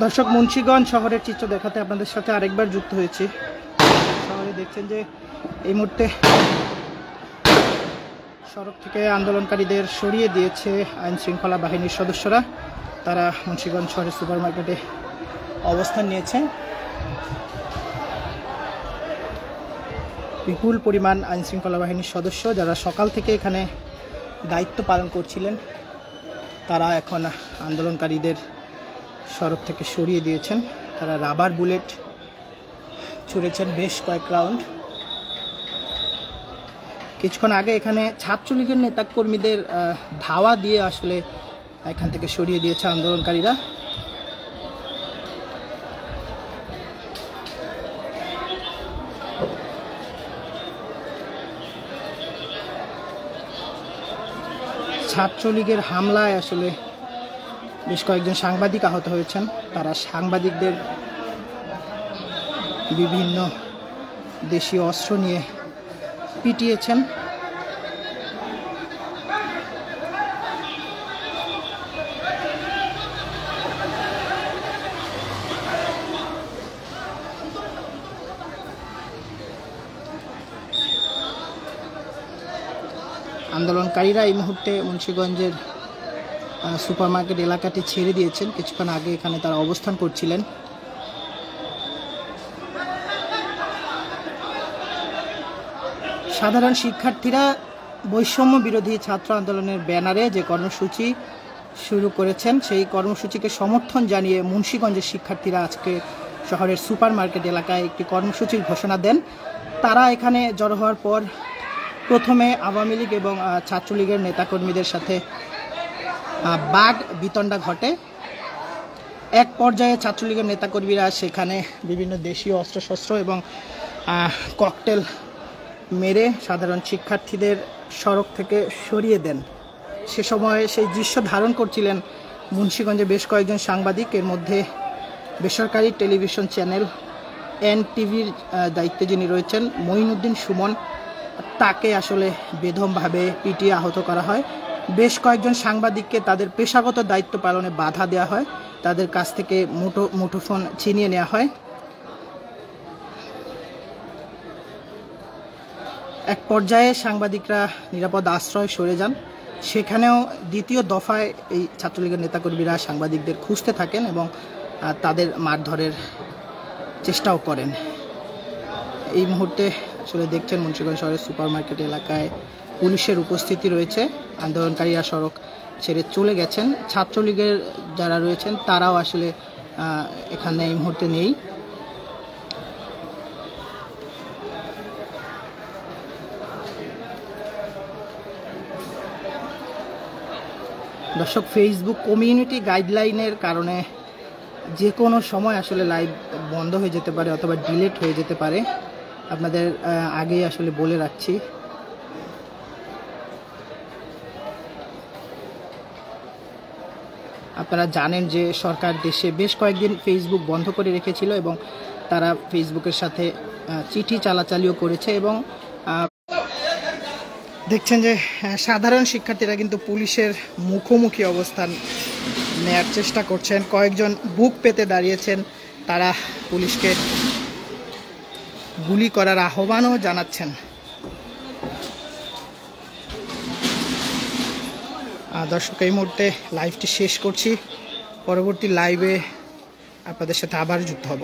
দর্শক, মুন্সিগঞ্জ শহরের চিত্র দেখাতে আপনাদের সাথে আরেকবার যুক্ত হয়েছি। শহরে দেখছেন যে এই মুহূর্তে সড়ক থেকে আন্দোলনকারীদের সরিয়ে দিয়েছে আইন শৃঙ্খলা বাহিনীর সদস্যরা। তারা মুন্সিগঞ্জ শহরের সুপার মার্কেটে অবস্থান নিয়েছে। বিপুল পরিমাণ আইন শৃঙ্খলা বাহিনীর সদস্য যারা সকাল থেকে এখানে দায়িত্ব পালন করছিলেন, তারা এখন আন্দোলনকারীদের সড়ক থেকে সরিয়ে দিয়েছেন। তারা রাবার বুলেট ছুড়েছেন বেশ কয়েক রাউন্ড। কিছুক্ষণ আগে এখানে ছাত্রলীগের নেতাকর্মীদের ধাওয়া দিয়ে আসলে এখান থেকে সরিয়ে দিয়েছে আন্দোলনকারীরা। ছাত্রলীগের হামলায় আসলে বেশ কয়েকজন সাংবাদিক আহত হয়েছেন। তারা সাংবাদিকদের বিভিন্ন দেশীয় অস্ত্র নিয়ে পিটিয়েছেন। আন্দোলনকারীরা এই মুহূর্তে মুন্সিগঞ্জের সুপার মার্কেট এলাকাটি ছেড়ে দিয়েছেন। কিছুক্ষণ আগে এখানে তারা অবস্থান করছিলেন। সাধারণ শিক্ষার্থীরা বৈষম্য বিরোধী ছাত্র আন্দোলনের ব্যানারে যে কর্মসূচি শুরু করেছেন, সেই কর্মসূচিকে সমর্থন জানিয়ে মুন্সিগঞ্জের শিক্ষার্থীরা আজকে শহরের সুপার মার্কেট এলাকায় একটি কর্মসূচির ঘোষণা দেন। তারা এখানে জড়ো হওয়ার পর প্রথমে আওয়ামী লীগ এবং ছাত্রলীগের নেতাকর্মীদের সাথে বাঘ বিতণ্ডা ঘটে। এক পর্যায়ে ছাত্রলীগের নেতাকর্মীরা সেখানে বিভিন্ন দেশীয় অস্ত্রশস্ত্র এবং ককটেল মেরে সাধারণ শিক্ষার্থীদের সড়ক থেকে সরিয়ে দেন। সে সময় সেই দৃশ্য ধারণ করছিলেন মুন্সিগঞ্জে বেশ কয়েকজন সাংবাদিক। এর মধ্যে বেসরকারি টেলিভিশন চ্যানেল NTVর দায়িত্বে যিনি রয়েছেন মঈনুদ্দিন সুমন, তাকে আসলে বেদমভাবে পিটিয়ে আহত করা হয়। বেশ কয়েকজন সাংবাদিককে তাদের পেশাগত দায়িত্ব পালনে বাধা দেওয়া হয়, তাদের কাছ থেকে মুঠোফোন ছিনিয়ে নেওয়া হয়। এক পর্যায়ে সাংবাদিকরা নিরাপদ আশ্রয় সরে যান। সেখানেও দ্বিতীয় দফায় এই ছাত্রলীগের নেতাকর্মীরা সাংবাদিকদের খুঁজতে থাকেন এবং তাদের মারধরের চেষ্টাও করেন। এই মুহূর্তে আসলে দেখছেন মুন্সিগঞ্জ শহরের সুপার মার্কেট এলাকায় পুলিশের উপস্থিতি রয়েছে। আন্দোলনকারীরা সড়ক ছেড়ে চলে গেছেন। ছাত্রলীগের যারা রয়েছেন তারাও আসলে এখানে এই মুহূর্তে নেই। দর্শক, ফেসবুক কমিউনিটি গাইডলাইনের কারণে যে কোনো সময় আসলে লাইভ বন্ধ হয়ে যেতে পারে অথবা ডিলিট হয়ে যেতে পারে। আপনাদের আগেই আসলে বলে রাখছি। আপনারা জানেন যে সরকার দেশে বেশ কয়েকদিন ফেসবুক বন্ধ করে রেখেছিল এবং তারা ফেসবুকের সাথে চিঠি চালাচালিও করেছে এবং দেখছেন যে সাধারণ শিক্ষার্থীরা কিন্তু পুলিশের মুখোমুখি অবস্থান নেয়ার চেষ্টা করছেন। কয়েকজন বুক পেতে দাঁড়িয়েছেন, তারা পুলিশকে গুলি করার আহ্বানও জানাচ্ছেন। দর্শক, এই মুহূর্তে লাইভটি শেষ করছি। পরবর্তী লাইভে আপনাদের সাথে আবার যুক্ত হব।